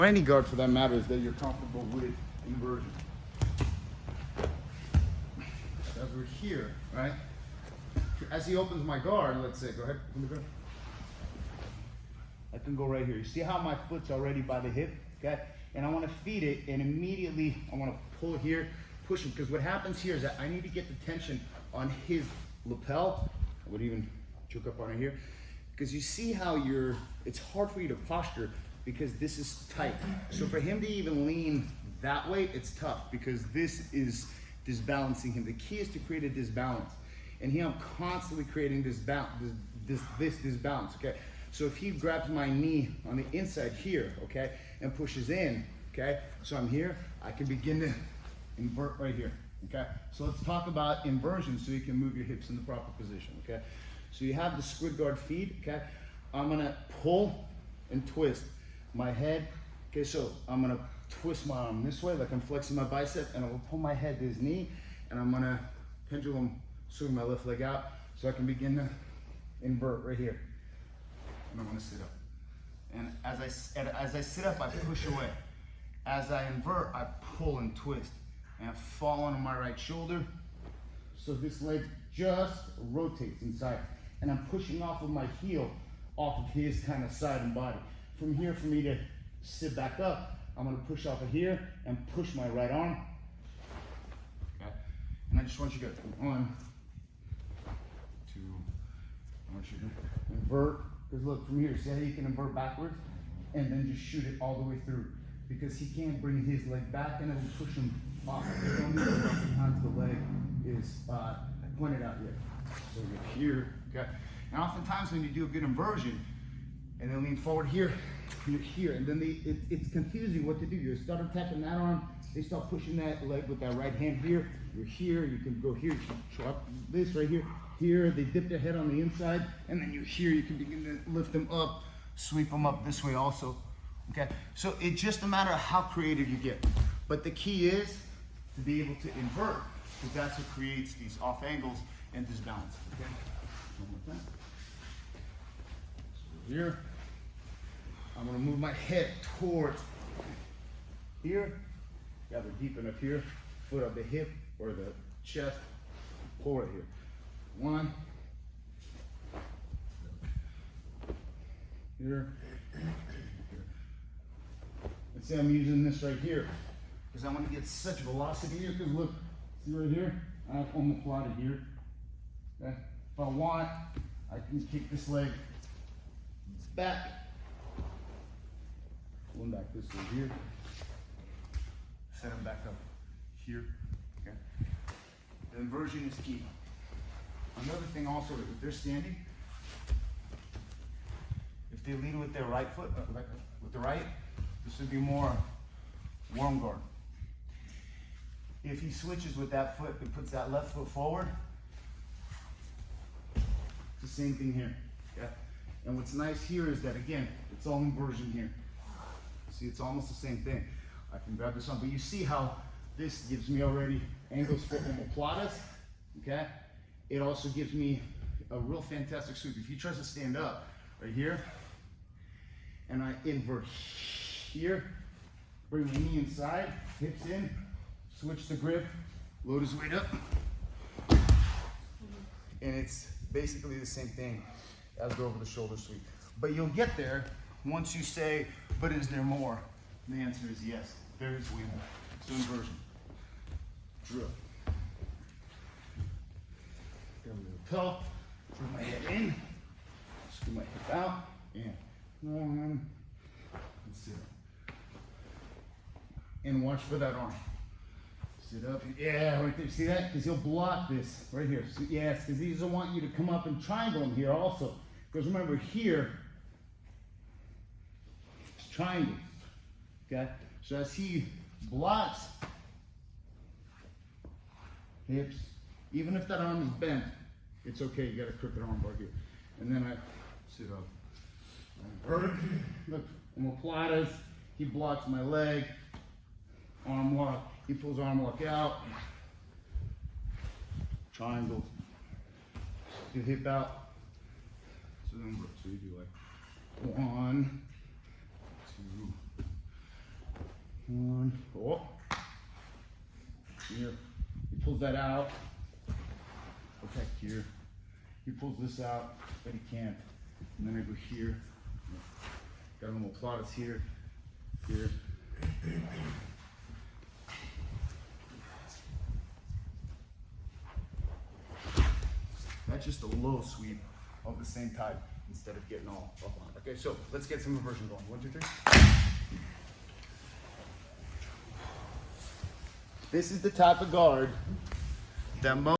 Or any guard for that matter, is that you're comfortable with inversion. As we're here, right? As he opens my guard, let's say, go ahead. I can go right here. You see how my foot's already by the hip, okay? And I want to feed it, and immediately I want to pull here, push him, because what happens here is that I need to get the tension on his lapel. I would even choke up on it here, because you see how it's hard for you to posture because this is tight. So for him to even lean that way, it's tough because this is disbalancing him. The key is to create a disbalance. And here I'm constantly creating this disbalance, okay? So if he grabs my knee on the inside here, okay, and pushes in, okay? So I'm here, I can begin to invert right here, okay? So let's talk about inversion so you can move your hips in the proper position, okay? So you have the squid guard feed, okay? I'm gonna pull and twist my head, okay? So I'm gonna twist my arm this way, like I'm flexing my bicep, and I'm gonna pull my head to his knee, and I'm gonna pendulum swing my left leg out so I can begin to invert right here. And I'm gonna sit up. And as I sit up, I push away. As I invert, I pull and twist. And I fall onto my right shoulder. So this leg just rotates inside. And I'm pushing off of my heel, off of his kind of side and body. From here, for me to sit back up, I'm gonna push off of here and push my right arm. Okay. And I just want you to go 1, 2, I want you to invert. Because look, from here, see how you can invert backwards? And then just shoot it all the way through. Because he can't bring his leg back and it will push him off. The only way behind the leg is pointed out here. So you're here, okay? And oftentimes when you do a good inversion, and then lean forward here, you're here. And then it's confusing what to do. You start attacking that arm, they start pushing that leg with that right hand here. You're here, you can go here, show up this right here. Here, they dip their head on the inside, and then you're here, you can begin to lift them up, sweep them up this way also, okay? So it's just a matter of how creative you get. But the key is to be able to invert, because that's what creates these off angles and this balance, okay? One more time. So here, I'm gonna move my head towards here, gather deep enough here, foot on the hip or the chest, pull right here. 1, here, let's say I'm using this right here because I want to get such velocity here. Because look, see right here, I have omoplata here. Okay, if I want, I can kick this leg back, one back this way here, set him back up here. Okay, the inversion is key. Another thing also, if they're standing, if they lead with their right foot, with the right, this would be more warm guard. If he switches with that foot and puts that left foot forward, it's the same thing here. Okay? And what's nice here is that, again, it's all inversion here. See, it's almost the same thing. I can grab this on, but you see how this gives me already angles for omoplatas, okay? It also gives me a real fantastic sweep. If he tries to stand up right here, and I invert here, bring my knee inside, hips in, switch the grip, load his weight up, and it's basically the same thing as the over the shoulder sweep. But you'll get there once you say, but is there more? And the answer is yes, there is way more. So inversion, drill. Lapel, throw my head in, screw my hip out, and 1, and sit up. And watch for that arm. Sit up, yeah, right there. See that? Because he'll block this right here. So, yes, because he doesn't want you to come up and triangle him here also. Because remember here, it's triangle. Okay? So as he blocks, hips, even if that arm is bent, it's okay, you got a crooked arm bar here. And then I sit up. Look, omoplatas, he blocks my leg, arm lock, he pulls arm lock out, triangles, you hip out. So then you do like 1, 2, One. Oh. Here. He pulls that out. Okay, here. He pulls this out, but he can't. And then I go here. Got a little plaudits here. Here. That's just a low sweep of the same type instead of getting all up on it. Okay, so let's get some inversion going. 1, 2, 3. This is the type of guard that most